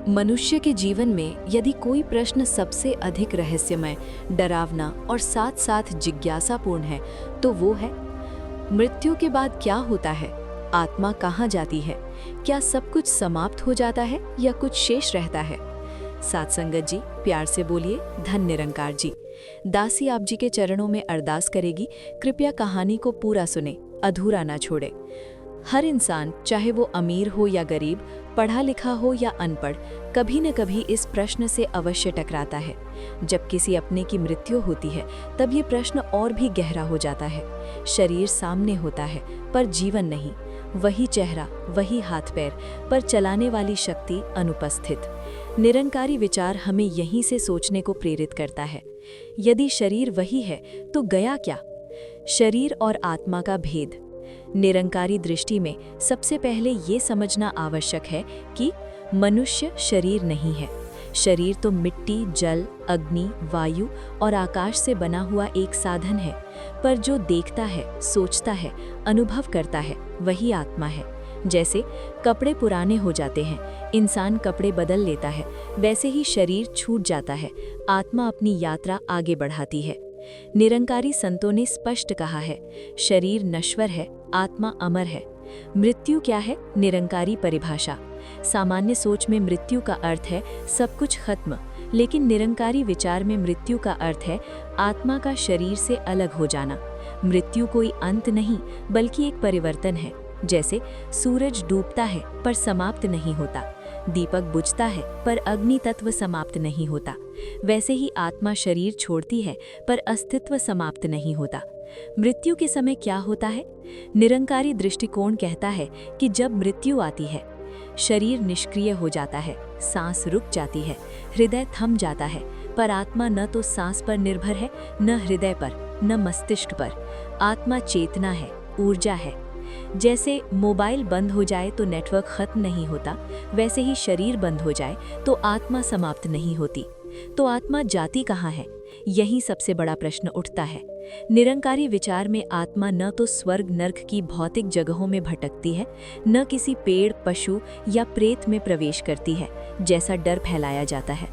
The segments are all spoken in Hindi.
मनुष्य के जीवन में यदि कोई प्रश्न सबसे अधिक रहस्यमय, डरावना और साथ साथ जिज्ञासापूर्ण है, तो वो है मृत्यु के बाद क्या होता है? आत्मा कहाँ जाती है? क्या सब कुछ समाप्त हो जाता है या कुछ शेष रहता है? साथ संगत जी, प्यार से बोलिए धन निरंकार जी। दासी आप जी के चरणों में अरदास करेगी, कृपया कहानी को पूरा सुने, अधूरा ना छोड़े। हर इंसान, चाहे वो अमीर हो या गरीब, पढ़ा लिखा हो या अनपढ़, कभी न कभी इस प्रश्न से अवश्य टकराता है। जब किसी अपने की मृत्यु होती है, तब ये प्रश्न और भी गहरा हो जाता है। शरीर सामने होता है, पर जीवन नहीं। वही चेहरा, वही हाथ पैर, पर चलाने वाली शक्ति अनुपस्थित। निरंकारी विचार हमें यहीं से सोचने को प्रेरित करता है। यदि शरीर वही है, तो गया क्या? शरीर और आत्मा का भेद। निरंकारी दृष्टि में सबसे पहले ये समझना आवश्यक है कि मनुष्य शरीर नहीं है। शरीर तो मिट्टी, जल, अग्नि, वायु और आकाश से बना हुआ एक साधन है, पर जो देखता है, सोचता है, अनुभव करता है, वही आत्मा है। जैसे कपड़े पुराने हो जाते हैं, इंसान कपड़े बदल लेता है, वैसे ही शरीर छूट जाता है, आत्मा अपनी यात्रा आगे बढ़ाती है। निरंकारी संतों ने स्पष्ट कहा है, शरीर नश्वर है, आत्मा अमर है। मृत्यु क्या है? निरंकारी परिभाषा। सामान्य सोच में मृत्यु का अर्थ है सब कुछ खत्म, लेकिन निरंकारी विचार में मृत्यु का अर्थ है आत्मा का शरीर से अलग हो जाना। मृत्यु कोई अंत नहीं, बल्कि एक परिवर्तन है। जैसे सूरज डूबता है पर समाप्त नहीं होता, दीपक बुझता है पर अग्नि तत्व समाप्त नहीं होता, वैसे ही आत्मा शरीर छोड़ती है पर अस्तित्व समाप्त नहीं होता। मृत्यु के समय क्या होता है? निरंकारी दृष्टिकोण कहता है कि जब मृत्यु आती है, शरीर निष्क्रिय हो जाता है, सांस रुक जाती है, हृदय थम जाता है, पर आत्मा न तो सांस पर निर्भर है, न हृदय पर, न मस्तिष्क पर। आत्मा चेतना है, ऊर्जा है। जैसे मोबाइल बंद हो जाए तो नेटवर्क खत्म नहीं होता, वैसे ही शरीर बंद हो जाए तो आत्मा समाप्त नहीं होती। तो आत्मा जाती कहाँ है? यही सबसे बड़ा प्रश्न उठता है। निरंकारी विचार में आत्मा न तो स्वर्ग नर्क की भौतिक जगहों में भटकती है, न किसी पेड़, पशु या प्रेत में प्रवेश करती है, जैसा डर फैलाया जाता है।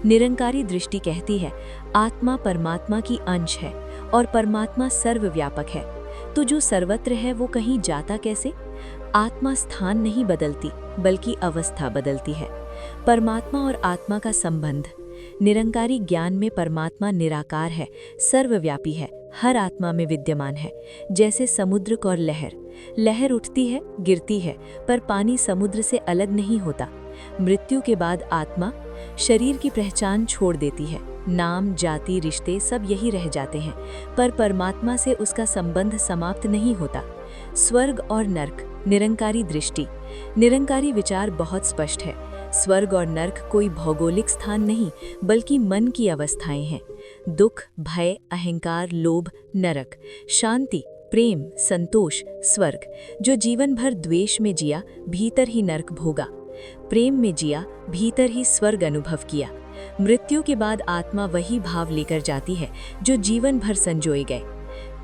निरंकारी दृष्टि कहती है, आत्मा परमात्मा की अंश है और परमात्मा सर्वव्यापक है। तो जो सर्वत्र है वो कहीं जाता कैसे? आत्मा स्थान नहीं बदलती, बल्कि अवस्था बदलती है। परमात्मा और आत्मा का संबंध। निरंकारी ज्ञान में परमात्मा निराकार है, सर्वव्यापी है, हर आत्मा में विद्यमान है। जैसे समुद्र और लहर, लहर उठती है, गिरती है, पर पानी समुद्र से अलग नहीं होता। मृत्यु के बाद आत्मा शरीर की पहचान छोड़ देती है, नाम, जाति, रिश्ते सब यही रह जाते हैं, पर परमात्मा से उसका संबंध समाप्त नहीं होता। स्वर्ग और नर्क। निरंकारी दृष्टि। निरंकारी विचार बहुत स्पष्ट है। स्वर्ग और नर्क कोई भौगोलिक स्थान नहीं, बल्कि मन की अवस्थाएं हैं। दुख, भय, अहंकार, लोभ नरक। शांति, प्रेम, संतोष स्वर्ग। जो जीवन भर द्वेष में जिया, भीतर ही नर्क भोगा। प्रेम में जिया, भीतर ही स्वर्ग अनुभव किया। मृत्यु के बाद आत्मा वही भाव लेकर जाती है जो जीवन भर संजोए गए।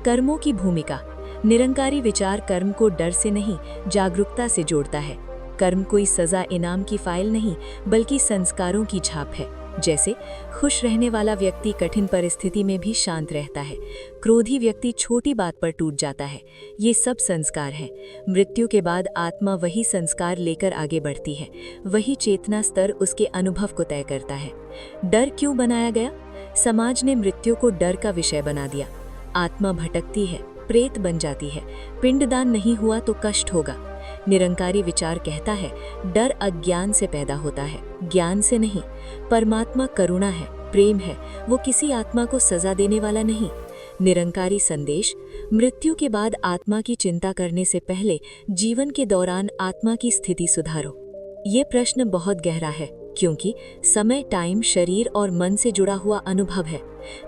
कर्मों की भूमिका। निरंकारी विचार कर्म को डर से नहीं, जागरूकता से जोड़ता है। कर्म कोई सजा इनाम की फाइल नहीं, बल्कि संस्कारों की छाप है। जैसे खुश रहने वाला व्यक्ति कठिन परिस्थिति में भी शांत रहता है, क्रोधी व्यक्ति छोटी बात पर टूट जाता है। ये सब संस्कार हैं। मृत्यु के बाद आत्मा वही संस्कार लेकर आगे बढ़ती है, वही चेतना स्तर उसके अनुभव को तय करता है। डर क्यों बनाया गया? समाज ने मृत्यु को डर का विषय बना दिया। आत्मा भटकती है, प्रेत बन जाती है, पिंडदान नहीं हुआ तो कष्ट होगा। निरंकारी विचार कहता है, डर अज्ञान से पैदा होता है, ज्ञान से नहीं। परमात्मा करुणा है, प्रेम है, वो किसी आत्मा को सजा देने वाला नहीं। निरंकारी संदेश। मृत्यु के बाद आत्मा की चिंता करने से पहले जीवन के दौरान आत्मा की स्थिति सुधारो। ये प्रश्न बहुत गहरा है, क्योंकि समय, टाइम, शरीर और मन से जुड़ा हुआ अनुभव है।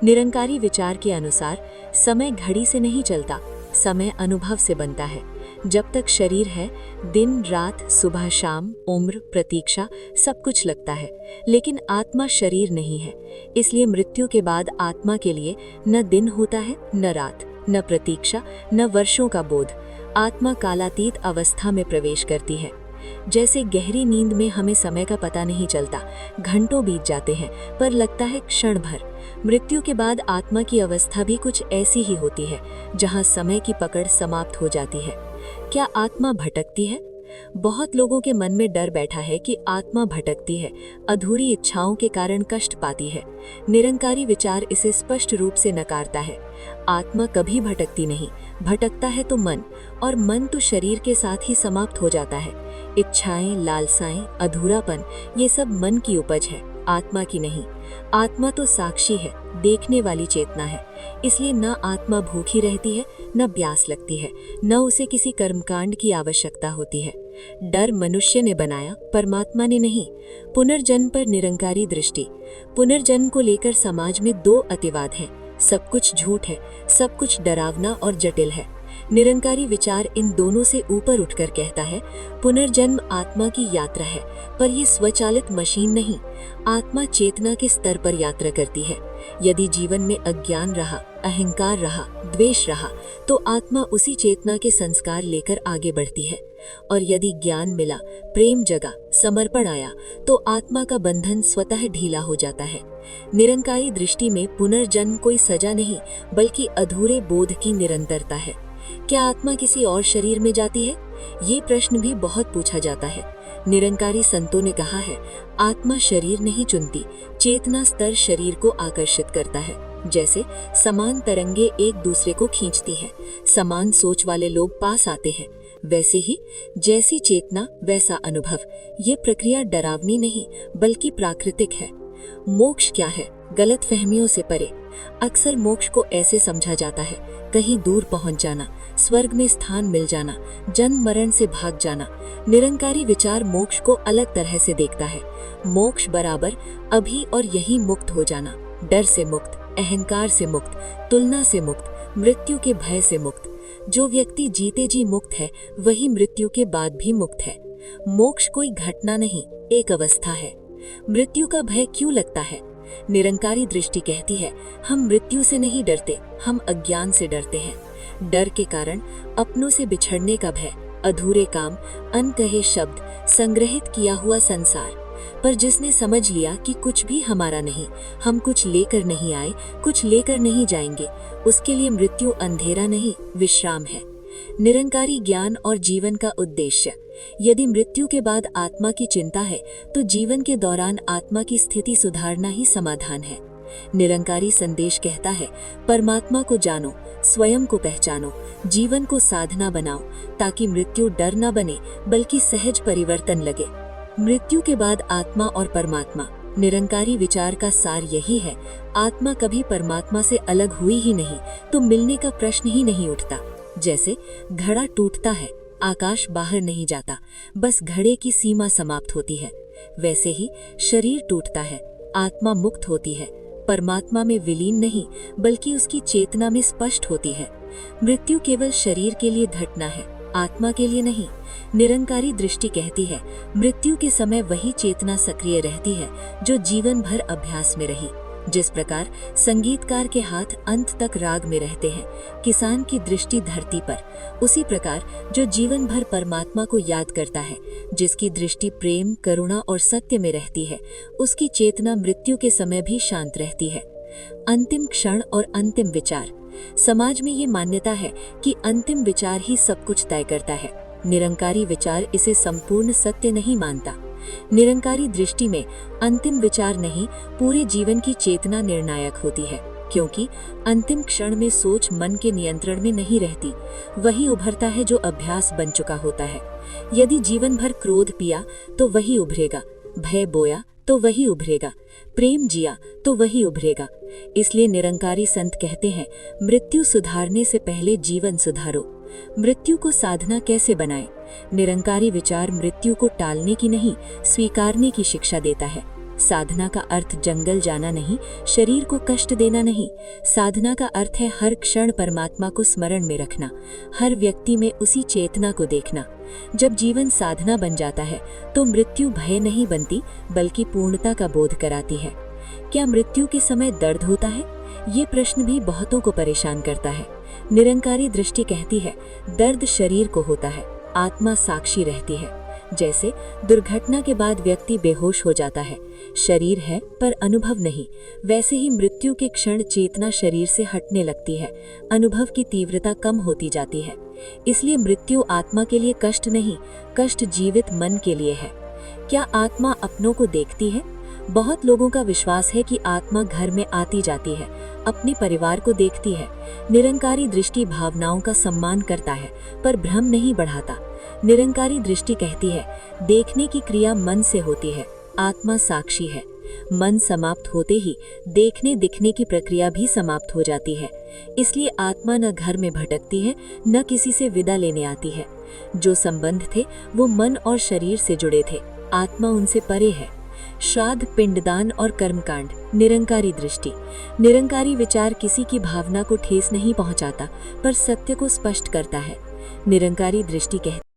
निरंकारी विचार के अनुसार समय घड़ी से नहीं चलता, समय अनुभव से बनता है। जब तक शरीर है, दिन रात, सुबह शाम, उम्र, प्रतीक्षा सब कुछ लगता है, लेकिन आत्मा शरीर नहीं है। इसलिए मृत्यु के बाद आत्मा के लिए न दिन होता है, न रात, न प्रतीक्षा, न वर्षों का बोध। आत्मा कालातीत अवस्था में प्रवेश करती है। जैसे गहरी नींद में हमें समय का पता नहीं चलता, घंटों बीत जाते हैं पर लगता है क्षण भर। मृत्यु के बाद आत्मा की अवस्था भी कुछ ऐसी ही होती है, जहां समय की पकड़ समाप्त हो जाती है। क्या आत्मा भटकती है? बहुत लोगों के मन में डर बैठा है कि आत्मा भटकती है, अधूरी इच्छाओं के कारण कष्ट पाती है। निरंकारी विचार इसे स्पष्ट रूप से नकारता है। आत्मा कभी भटकती नहीं, भटकता है तो मन, और मन तो शरीर के साथ ही समाप्त हो जाता है। इच्छाएं, लालसाएं, अधूरापन, ये सब मन की उपज है, आत्मा की नहीं। आत्मा तो साक्षी है, देखने वाली चेतना है। इसलिए न आत्मा भूखी रहती है, न प्यास लगती है, न उसे किसी कर्मकांड की आवश्यकता होती है। डर मनुष्य ने बनाया, परमात्मा ने नहीं। पुनर्जन्म पर निरंकारी दृष्टि। पुनर्जन्म को लेकर समाज में दो अतिवाद हैं। सब कुछ झूठ है, सब कुछ डरावना और जटिल है। निरंकारी विचार इन दोनों से ऊपर उठकर कहता है, पुनर्जन्म आत्मा की यात्रा है, पर यह स्वचालित मशीन नहीं। आत्मा चेतना के स्तर पर यात्रा करती है। यदि जीवन में अज्ञान रहा, अहंकार रहा, द्वेष रहा, तो आत्मा उसी चेतना के संस्कार लेकर आगे बढ़ती है। और यदि ज्ञान मिला, प्रेम जगा, समर्पण आया, तो आत्मा का बंधन स्वतः ढीला हो जाता है। निरंकारी दृष्टि में पुनर्जन्म कोई सजा नहीं, बल्कि अधूरे बोध की निरंतरता है। क्या आत्मा किसी और शरीर में जाती है? ये प्रश्न भी बहुत पूछा जाता है। निरंकारी संतों ने कहा है, आत्मा शरीर नहीं चुनती, चेतना स्तर शरीर को आकर्षित करता है। जैसे समान तरंगे एक दूसरे को खींचती हैं, समान सोच वाले लोग पास आते हैं, वैसे ही जैसी चेतना वैसा अनुभव। ये प्रक्रिया डरावनी नहीं, बल्कि प्राकृतिक है। मोक्ष क्या है? गलत फहमियों से परे। अक्सर मोक्ष को ऐसे समझा जाता है, कहीं दूर पहुंच जाना, स्वर्ग में स्थान मिल जाना, जन्म मरण से भाग जाना। निरंकारी विचार मोक्ष को अलग तरह से देखता है। मोक्ष बराबर अभी और यही मुक्त हो जाना, डर से मुक्त, अहंकार से मुक्त, तुलना से मुक्त, मृत्यु के भय से मुक्त। जो व्यक्ति जीते जी मुक्त है, वही मृत्यु के बाद भी मुक्त है। मोक्ष कोई घटना नहीं, एक अवस्था है। मृत्यु का भय क्यों लगता है? निरंकारी दृष्टि कहती है, हम मृत्यु से नहीं डरते, हम अज्ञान से डरते हैं। डर के कारण अपनों से बिछड़ने का भय, अधूरे काम, अनकहे शब्द, संग्रहित किया हुआ संसार। पर जिसने समझ लिया कि कुछ भी हमारा नहीं, हम कुछ लेकर नहीं आए, कुछ लेकर नहीं जाएंगे, उसके लिए मृत्यु अंधेरा नहीं, विश्राम है। निरंकारी ज्ञान और जीवन का उद्देश्य। यदि मृत्यु के बाद आत्मा की चिंता है, तो जीवन के दौरान आत्मा की स्थिति सुधारना ही समाधान है। निरंकारी संदेश कहता है, परमात्मा को जानो, स्वयं को पहचानो, जीवन को साधना बनाओ, ताकि मृत्यु डर न बने, बल्कि सहज परिवर्तन लगे। मृत्यु के बाद आत्मा और परमात्मा। निरंकारी विचार का सार यही है, आत्मा कभी परमात्मा से अलग हुई ही नहीं, तो मिलने का प्रश्न ही नहीं उठता। जैसे घड़ा टूटता है, आकाश बाहर नहीं जाता, बस घड़े की सीमा समाप्त होती है। वैसे ही शरीर टूटता है, आत्मा मुक्त होती है, परमात्मा में विलीन नहीं, बल्कि उसकी चेतना में स्पष्ट होती है। मृत्यु केवल शरीर के लिए घटना है, आत्मा के लिए नहीं। निरंकारी दृष्टि कहती है, मृत्यु के समय वही चेतना सक्रिय रहती है जो जीवन भर अभ्यास में रही। जिस प्रकार संगीतकार के हाथ अंत तक राग में रहते हैं, किसान की दृष्टि धरती पर, उसी प्रकार जो जीवन भर परमात्मा को याद करता है, जिसकी दृष्टि प्रेम, करुणा और सत्य में रहती है, उसकी चेतना मृत्यु के समय भी शांत रहती है। अंतिम क्षण और अंतिम विचार। समाज में ये मान्यता है कि अंतिम विचार ही सब कुछ तय करता है। निरंकारी विचार इसे संपूर्ण सत्य नहीं मानता। निरंकारी दृष्टि में अंतिम विचार नहीं, पूरे जीवन की चेतना निर्णायक होती है, क्योंकि अंतिम क्षण में सोच मन के नियंत्रण में नहीं रहती। वही उभरता है जो अभ्यास बन चुका होता है। यदि जीवन भर क्रोध पिया तो वही उभरेगा, भय बोया तो वही उभरेगा, प्रेम जिया तो वही उभरेगा। इसलिए निरंकारी संत कहते हैं, मृत्यु सुधारने से पहले जीवन सुधारो। मृत्यु को साधना कैसे बनाएं? निरंकारी विचार मृत्यु को टालने की नहीं, स्वीकारने की शिक्षा देता है। साधना का अर्थ जंगल जाना नहीं, शरीर को कष्ट देना नहीं। साधना का अर्थ है हर क्षण परमात्मा को स्मरण में रखना, हर व्यक्ति में उसी चेतना को देखना। जब जीवन साधना बन जाता है तो मृत्यु भय नहीं बनती, बल्कि पूर्णता का बोध कराती है। क्या मृत्यु के समय दर्द होता है? ये प्रश्न भी बहुतों को परेशान करता है। निरंकारी दृष्टि कहती है, दर्द शरीर को होता है, आत्मा साक्षी रहती है। जैसे दुर्घटना के बाद व्यक्ति बेहोश हो जाता है, शरीर है पर अनुभव नहीं, वैसे ही मृत्यु के क्षण चेतना शरीर से हटने लगती है, अनुभव की तीव्रता कम होती जाती है। इसलिए मृत्यु आत्मा के लिए कष्ट नहीं, कष्ट जीवित मन के लिए है। क्या आत्मा अपनों को देखती है? बहुत लोगों का विश्वास है कि आत्मा घर में आती जाती है, अपने परिवार को देखती है। निरंकारी दृष्टि भावनाओं का सम्मान करता है पर भ्रम नहीं बढ़ाता। निरंकारी दृष्टि कहती है देखने की क्रिया मन से होती है, आत्मा साक्षी है। मन समाप्त होते ही देखने दिखने की प्रक्रिया भी समाप्त हो जाती है। इसलिए आत्मा न घर में भटकती है, न किसी से विदा लेने आती है। जो संबंध थे वो मन और शरीर से जुड़े थे, आत्मा उनसे परे है। श्राद्ध, पिंडदान और कर्मकांड। निरंकारी दृष्टि। निरंकारी विचार किसी की भावना को ठेस नहीं पहुंचाता, पर सत्य को स्पष्ट करता है। निरंकारी दृष्टि कहती